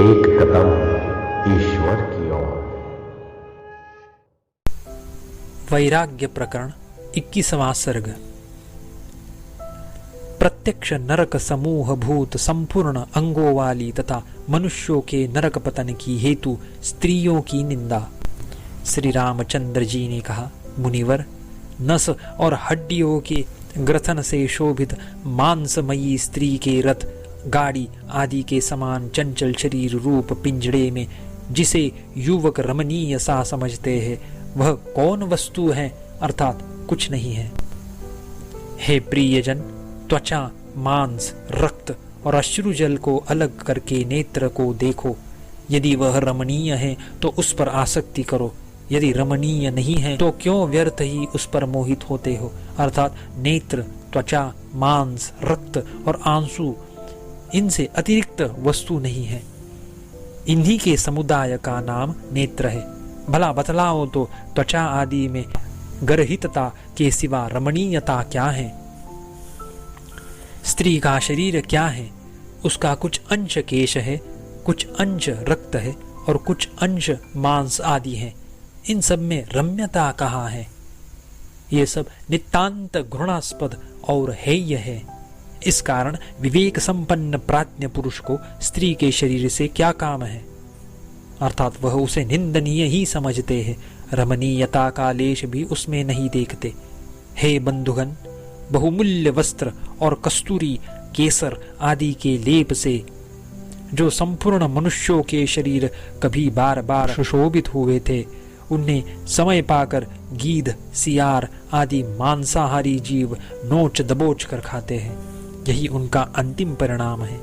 एक कदम ईश्वर की ओर। वैराग्य प्रकरण 21वां सर्ग। प्रत्यक्ष नरक समूह भूत संपूर्ण अंगों वाली तथा मनुष्यों के नरक पतन की हेतु स्त्रियों की निंदा। श्री रामचंद्र जी ने कहा, मुनिवर, नस और हड्डियों के ग्रथन से शोभित मांसमयी स्त्री के रथ, गाड़ी आदि के समान चंचल शरीर रूप पिंजड़े में जिसे युवक रमणीय सा समझते हैं, वह कौन वस्तु है, अर्थात कुछ नहीं है। हे प्रियजन, त्वचा, मांस, रक्त और अश्रुजल को अलग करके नेत्र को देखो। यदि वह रमणीय है तो उस पर आसक्ति करो, यदि रमणीय नहीं है तो क्यों व्यर्थ ही उस पर मोहित होते हो। अर्थात नेत्र, त्वचा, मांस, रक्त और आंसू, इनसे अतिरिक्त वस्तु नहीं है। इन्हीं के समुदाय का नाम नेत्र है। भला बतलाओ तो त्वचा आदि में गर्हितता के सिवा रमणीयता क्या है? स्त्री का शरीर क्या है? उसका कुछ अंश केश है, कुछ अंश रक्त है और कुछ अंश मांस आदि है। इन सब में रम्यता कहाँ है? ये सब नितांत घृणास्पद और हेय है। इस कारण विवेक संपन्न प्राज्ञ पुरुष को स्त्री के शरीर से क्या काम है, अर्थात वह उसे निंदनीय ही समझते हैं, रमणीयता का लेश भी उसमें नहीं देखते। हे बंधुगण, बहुमूल्य वस्त्र और कस्तूरी, केसर आदि के लेप से जो संपूर्ण मनुष्यों के शरीर कभी बार बार सुशोभित हुए थे, उन्हें समय पाकर गीध, सियार आदि मांसाहारी जीव नोच दबोच कर खाते हैं। यही उनका अंतिम परिणाम है।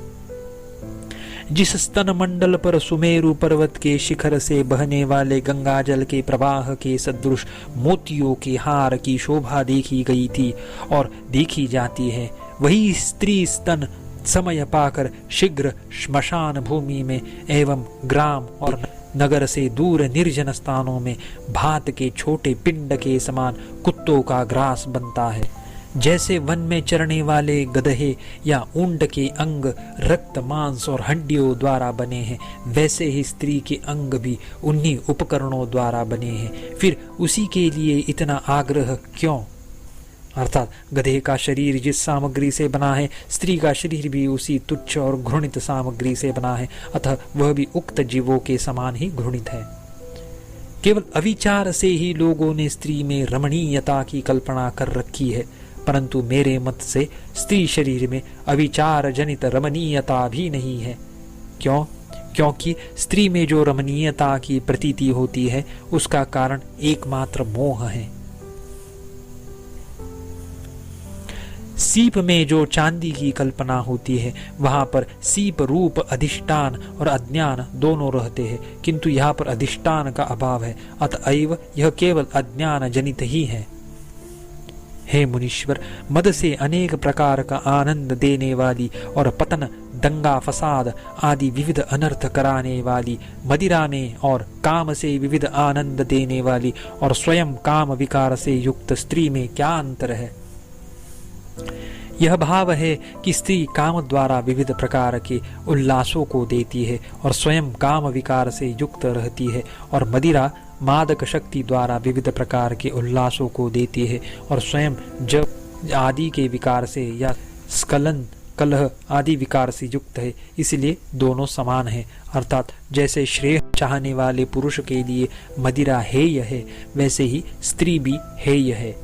जिस स्तन मंडल पर सुमेरु पर्वत के शिखर से बहने वाले गंगा जल के प्रवाह के सदृश मोतियों के हार की शोभा देखी गई थी और देखी जाती है, वही स्त्री स्तन समय पाकर शीघ्र श्मशान भूमि में एवं ग्राम और नगर से दूर निर्जन स्थानों में भात के छोटे पिंड के समान कुत्तों का ग्रास बनता है। जैसे वन में चरने वाले गधे या ऊंट के अंग रक्त, मांस और हड्डियों द्वारा बने हैं, वैसे ही स्त्री के अंग भी उन्हीं उपकरणों द्वारा बने हैं। फिर उसी के लिए इतना आग्रह क्यों? अर्थात गधे का शरीर जिस सामग्री से बना है, स्त्री का शरीर भी उसी तुच्छ और घृणित सामग्री से बना है, अतः वह भी उक्त जीवों के समान ही घृणित है। केवल अविचार से ही लोगों ने स्त्री में रमणीयता की कल्पना कर रखी है, परंतु मेरे मत से स्त्री शरीर में अविचार जनित रमणीयता भी नहीं है। क्यों? क्योंकि स्त्री में जो रमणीयता की प्रतीति होती है, उसका कारण एकमात्र मोह है। सीप में जो चांदी की कल्पना होती है, वहां पर सीप रूप, अधिष्ठान और अज्ञान दोनों रहते हैं, किंतु यहाँ पर अधिष्ठान का अभाव है, अतएव यह केवल अज्ञान जनित ही है। हे मुनीश्वर, मद से अनेक प्रकार का आनंद देने वाली और पतन, दंगा, फसाद आदि विविध अनर्थ कराने वाली, मदिरा में और काम से विविध आनंद देने वाली और स्वयं काम विकार से युक्त स्त्री में क्या अंतर है? यह भाव है कि स्त्री काम द्वारा विविध प्रकार के उल्लासों को देती है और स्वयं काम विकार से युक्त रहती है, और मदिरा मादक शक्ति द्वारा विविध प्रकार के उल्लासों को देती है और स्वयं जब आदि के विकार से या स्खलन, कलह आदि विकार से युक्त है। इसलिए दोनों समान है। अर्थात जैसे श्रेय चाहने वाले पुरुष के लिए मदिरा हेय है, वैसे ही स्त्री भी हेय है।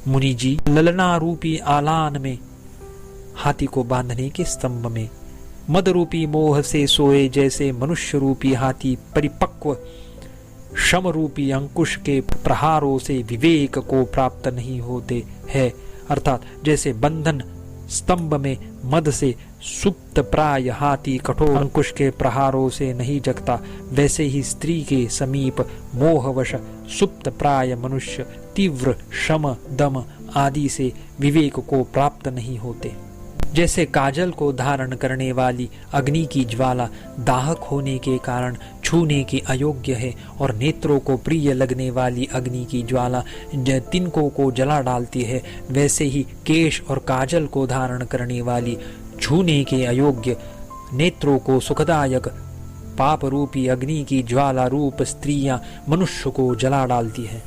मुनि जी, ललना रूपी आलान में, हाथी को बांधने के स्तंभ में, मद रूपी मोह से सोए जैसे मनुष्य रूपी हाथी परिपक्व शम रूपी अंकुश के प्रहारों से विवेक को प्राप्त नहीं होते हैं। अर्थात जैसे बंधन स्तंभ में मद से सुप्त प्राय हाथी कठोर अंकुश के प्रहारों से नहीं जगता, वैसे ही स्त्री के समीप मोहवश सुप्त प्राय मनुष्य तीव्र शम, दम आदि से विवेक को प्राप्त नहीं होते। जैसे काजल को धारण करने वाली अग्नि की ज्वाला दाहक होने के कारण छूने के अयोग्य है, और नेत्रों को प्रिय लगने वाली अग्नि की ज्वाला तिनकों को जला डालती है, वैसे ही केश और काजल को धारण करने वाली छूने के अयोग्य नेत्रों को सुखदायक पाप रूपी अग्नि की ज्वाला रूप स्त्रियां मनुष्य को जला डालती हैं।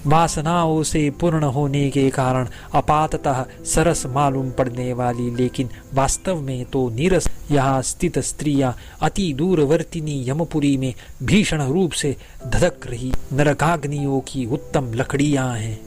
वासनाओं से पूर्ण होने के कारण अपाततः सरस मालूम पड़ने वाली, लेकिन वास्तव में तो नीरस यहाँ स्थित स्त्रियां अति दूरवर्तिनी यमपुरी में भीषण रूप से धधक रही नरकाग्नियों की उत्तम लकड़ियां हैं।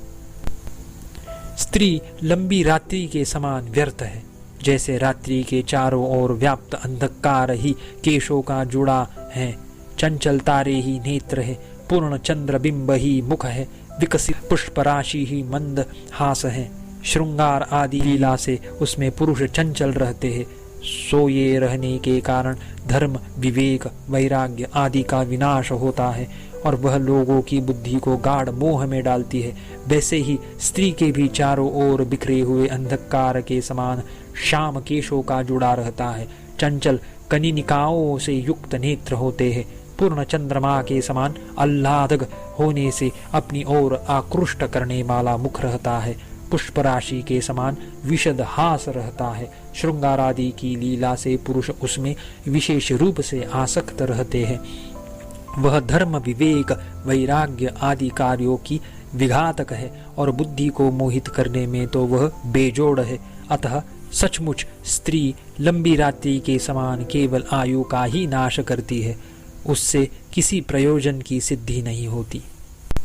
स्त्री लंबी रात्रि के समान व्यर्थ है। जैसे रात्रि के चारों ओर व्याप्त अंधकार ही केशों का जुड़ा है, चंचल तारे ही नेत्र है, पूर्ण चंद्र बिंब ही मुख है, विकसित पुष्प राशि ही मंद हास है, श्रृंगार आदि लीला से उसमें पुरुष चंचल रहते हैं। सोए रहने के कारण धर्म, विवेक, वैराग्य आदि का विनाश होता है और वह लोगों की बुद्धि को गाढ़ मोह में डालती है। वैसे ही स्त्री के भी चारों ओर बिखरे हुए अंधकार के समान श्याम केशों का जुड़ा रहता है, चंचल कनिनिकाओं से युक्त नेत्र होते हैं, पूर्ण चंद्रमा के समान आह्लादक होने से अपनी ओर आकृष्ट करने वाला मुख रहता है, पुष्प राशि के समान विशद हास रहता है, श्रृंगार आदि की लीला से पुरुष उसमें विशेष रूप से आसक्त रहते हैं। वह धर्म, विवेक, वैराग्य आदि कार्यों की विघातक है और बुद्धि को मोहित करने में तो वह बेजोड़ है। अतः सचमुच स्त्री लंबी रात्रि के समान केवल आयु का ही नाश करती है, उससे किसी प्रयोजन की सिद्धि नहीं होती।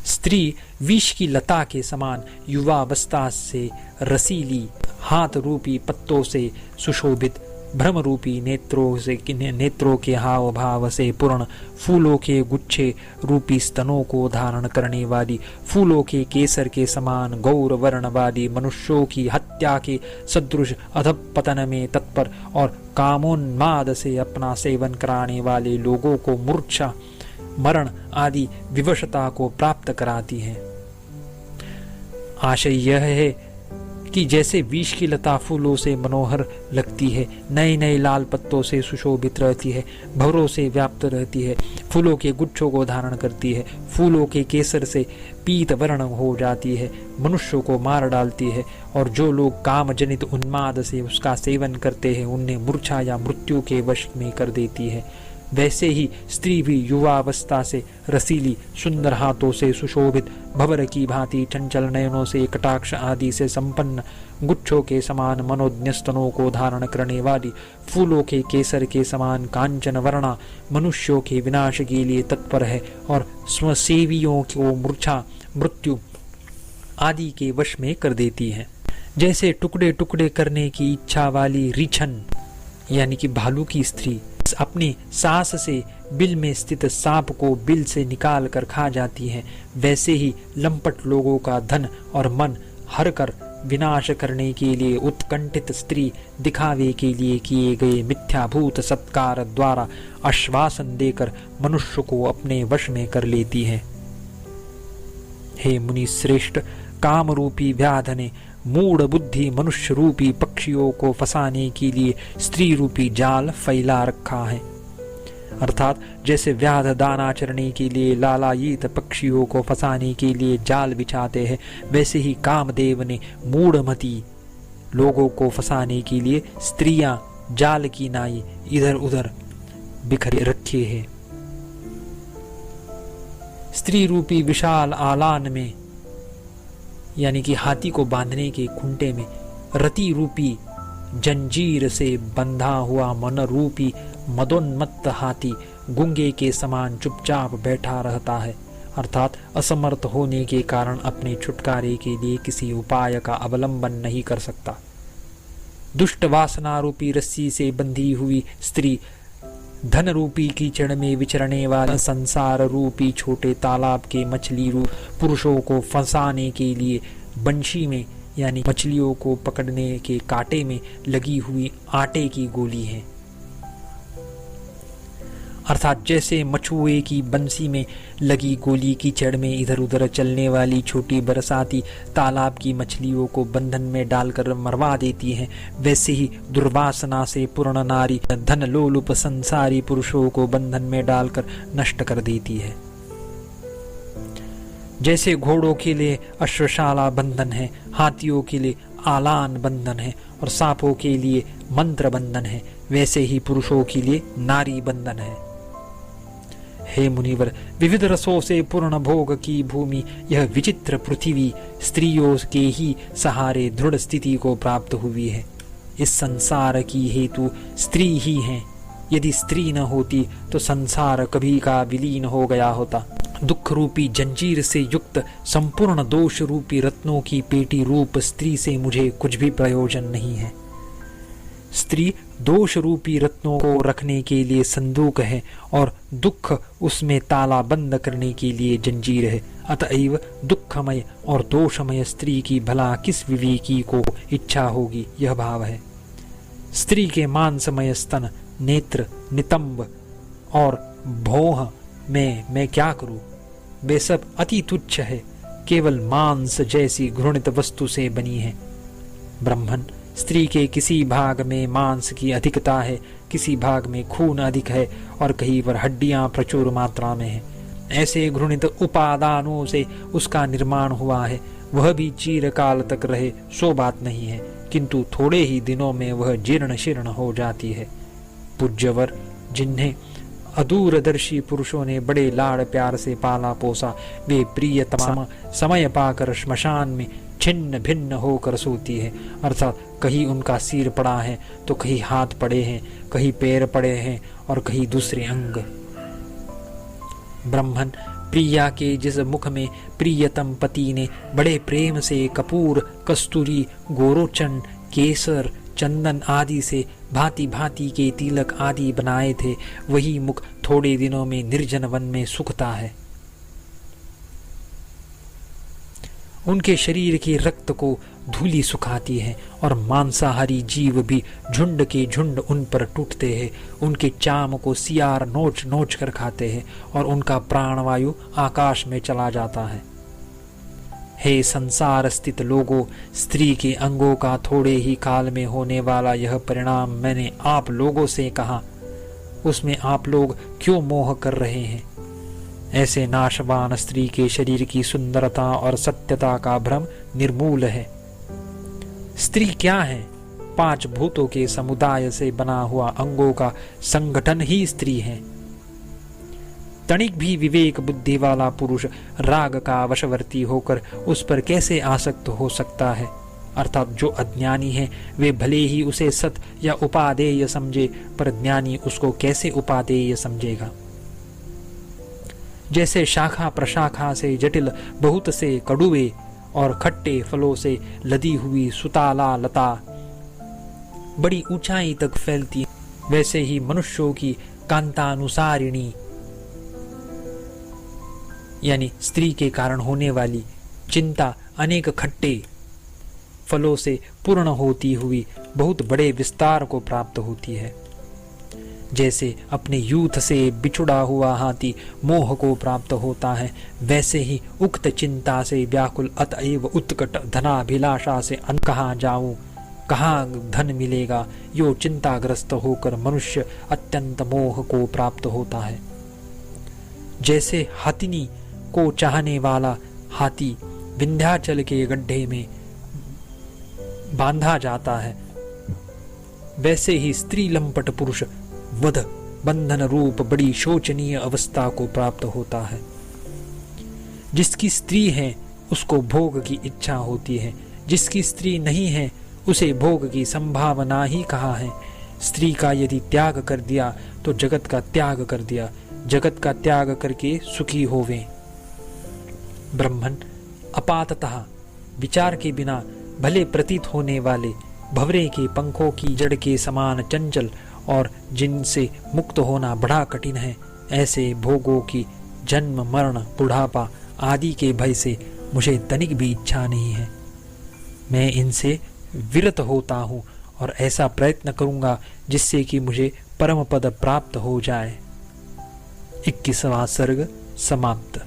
स्त्री विष की लता के समान युवावस्था से रसीली, हाथ रूपी पत्तों से सुशोभित, भ्रम रूपी नेत्रों के हाव भाव से पूर्ण, फूलों के गुच्छे रूपी स्तनों को धारण करने वाली, फूलों के केसर के समान गौर वर्ण वाली, मनुष्यों की हत्या के सदृश अधपतन में तत्पर और कामोन्माद से अपना सेवन कराने वाले लोगों को मूर्छा, मरण आदि विवशता को प्राप्त कराती है। आशय यह है कि जैसे विष की लता फूलों से मनोहर लगती है, नए नए लाल पत्तों से सुशोभित रहती है, भंवरों से व्याप्त रहती है, फूलों के गुच्छों को धारण करती है, फूलों के केसर से पीत वर्ण हो जाती है, मनुष्यों को मार डालती है और जो लोग काम जनित उन्माद से उसका सेवन करते हैं उन्हें मूर्छा या मृत्यु के वश में कर देती है, वैसे ही स्त्री भी युवावस्था से रसीली, सुंदर हाथों से सुशोभित, भंवर की भांति चंचल नयनों से कटाक्ष आदि से संपन्न, गुच्छों के समान मनोज्ञ स्तनों को धारण करने वाली, फूलों के केसर के समान कांचन वर्णा, मनुष्यों के विनाश के लिए तत्पर है और स्वसेवियों को मूर्छा, मृत्यु आदि के वश में कर देती है। जैसे टुकड़े टुकड़े करने की इच्छा वाली रीछन यानी कि भालू की स्त्री अपनी सांस से बिल में स्थित सांप को बिल से निकाल कर खा जाती है, वैसे ही लंपट लोगों का धन और मन हर कर विनाश करने के लिए उत्कंठित स्त्री दिखावे के लिए किए गए मिथ्याभूत सत्कार द्वारा आश्वासन देकर मनुष्य को अपने वश में कर लेती है। हे मुनि श्रेष्ठ, काम रूपी व्याध ने मूढ़ बुद्धि मनुष्य रूपी पक्षियों को फंसाने के लिए स्त्री रूपी जाल फैला रखा है। अर्थात जैसे व्याध दाना चरने के लिए लालायित पक्षियों को फंसाने के लिए जाल बिछाते हैं, वैसे ही कामदेव ने मूढ़मती लोगों को फंसाने के लिए स्त्रियां जाल की नाई इधर उधर बिखरे रखे हैं। स्त्री रूपी विशाल आलान में यानी कि हाथी को बांधने के खूंटे में रति रूपी जंजीर से बंधा हुआ मन रूपी मदोन्मत्त हाथी गुंगे के समान चुपचाप बैठा रहता है, अर्थात असमर्थ होने के कारण अपने छुटकारे के लिए किसी उपाय का अवलंबन नहीं कर सकता। दुष्ट वासना रूपी रस्सी से बंधी हुई स्त्री धन रूपी कीचड़ में विचरने वाले संसार रूपी छोटे तालाब के मछली रूप पुरुषों को फंसाने के लिए बंशी में यानी मछलियों को पकड़ने के कांटे में लगी हुई आटे की गोली है। अर्थात जैसे मछुए की बंसी में लगी गोली कीचड़ में इधर उधर चलने वाली छोटी बरसाती तालाब की मछलियों को बंधन में डालकर मरवा देती है, वैसे ही दुर्वासना से पूर्ण नारी धन लोलुप संसारी पुरुषों को बंधन में डालकर नष्ट कर देती है। जैसे घोड़ों के लिए अश्वशाला बंधन है, हाथियों के लिए आलान बंधन है और सांपों के लिए मंत्र बंधन है, वैसे ही पुरुषों के लिए नारी बंधन है। हे मुनिवर, विविध रसों से पूर्ण भोग की भूमि यह विचित्र पृथ्वी स्त्रियों के ही सहारे दृढ़ स्थिति को प्राप्त हुई है। इस संसार की हेतु स्त्री ही है। यदि स्त्री न होती तो संसार कभी का विलीन हो गया होता। दुख रूपी जंजीर से युक्त संपूर्ण दोष रूपी रत्नों की पेटी रूप स्त्री से मुझे कुछ भी प्रयोजन नहीं है। स्त्री दोष रूपी रत्नों को रखने के लिए संदूक है और दुख उसमें ताला बंद करने के लिए जंजीर है। अतएव दुखमय और दोषमय स्त्री की भला किस विवेकी को इच्छा होगी, यह भाव है। स्त्री के मांसमय स्तन, नेत्र, नितंब और भौह में मैं क्या करूं? वे सब अति तुच्छ है, केवल मांस जैसी घृणित वस्तु से बनी है। ब्राह्मण, स्त्री के किसी भाग में मांस की अधिकता है, किसी भाग में खून अधिक है और कहीं पर हड्डियां प्रचुर मात्रा में है। ऐसे घृणित उपादानों से उसका निर्माण हुआ है। वह भी चिरकाल तक रहे सो बात नहीं है, किंतु थोड़े ही दिनों में वह जीर्ण शीर्ण हो जाती है। पूज्यवर, जिन्हें अदूरदर्शी पुरुषों ने बड़े लाड़ प्यार से पाला पोसा, वे प्रियतमा समय पाकर श्मशान में छिन्न भिन्न होकर सोती है। अर्थात कहीं उनका सिर पड़ा है तो कहीं हाथ पड़े हैं, कहीं पैर पड़े हैं और कहीं दूसरे अंग। ब्राह्मण, प्रिया के जिस मुख में प्रियतम पति ने बड़े प्रेम से कपूर, कस्तूरी, गोरोचन, केसर, चंदन आदि से भांति भांति के तिलक आदि बनाए थे, वही मुख थोड़े दिनों में निर्जन वन में सूखता है। उनके शरीर के रक्त को धूली सुखाती है और मांसाहारी जीव भी झुंड के झुंड उन पर टूटते हैं। उनके चाम को सियार नोच नोच कर खाते हैं और उनका प्राणवायु आकाश में चला जाता है। हे संसार स्थित लोगों, स्त्री के अंगों का थोड़े ही काल में होने वाला यह परिणाम मैंने आप लोगों से कहा, उसमें आप लोग क्यों मोह कर रहे हैं? ऐसे नाशवान स्त्री के शरीर की सुंदरता और सत्यता का भ्रम निर्मूल है। स्त्री क्या है? 5 भूतों के समुदाय से बना हुआ अंगों का संगठन ही स्त्री है। तनिक भी विवेक बुद्धि वाला पुरुष राग का वशवर्ती होकर उस पर कैसे आसक्त हो सकता है? अर्थात जो अज्ञानी है वे भले ही उसे सत या उपादेय समझे, पर ज्ञानी उसको कैसे उपादेय समझेगा? जैसे शाखा प्रशाखा से जटिल बहुत से कड़ुए और खट्टे फलों से लदी हुई सुताला लता बड़ी ऊंचाई तक फैलती, वैसे ही मनुष्यों की कांतानुसारिणी यानी स्त्री के कारण होने वाली चिंता अनेक खट्टे फलों से पूर्ण होती हुई बहुत बड़े विस्तार को प्राप्त होती है। जैसे अपने यूथ से बिछुड़ा हुआ हाथी मोह को प्राप्त होता है, वैसे ही उक्त चिंता से व्याकुल अतएव उत्कट धनाभिलाषा से कहाँ जाऊं, कहाँ धन मिलेगा, यो चिंताग्रस्त होकर मनुष्य अत्यंत मोह को प्राप्त होता है। जैसे हाथिनी को चाहने वाला हाथी विंध्याचल के गड्ढे में बांधा जाता है, वैसे ही स्त्री लंपट पुरुष वध बंधन रूप बड़ी शोचनीय अवस्था को प्राप्त होता है। जिसकी स्त्री है उसको भोग की इच्छा होती है, जिसकी स्त्री नहीं है उसे भोग की संभावना ही कहाँ है। स्त्री का यदि त्याग कर दिया तो जगत का त्याग कर दिया, जगत का त्याग करके सुखी होवे। ब्राह्मण, अपाततः विचार के बिना भले प्रतीत होने वाले भंवरे के पंखों की जड़ के समान चंचल और जिनसे मुक्त होना बड़ा कठिन है, ऐसे भोगों की जन्म मरण बुढ़ापा आदि के भय से मुझे तनिक भी इच्छा नहीं है। मैं इनसे विरत होता हूँ और ऐसा प्रयत्न करूँगा जिससे कि मुझे परम पद प्राप्त हो जाए। 21वां सर्ग समाप्त।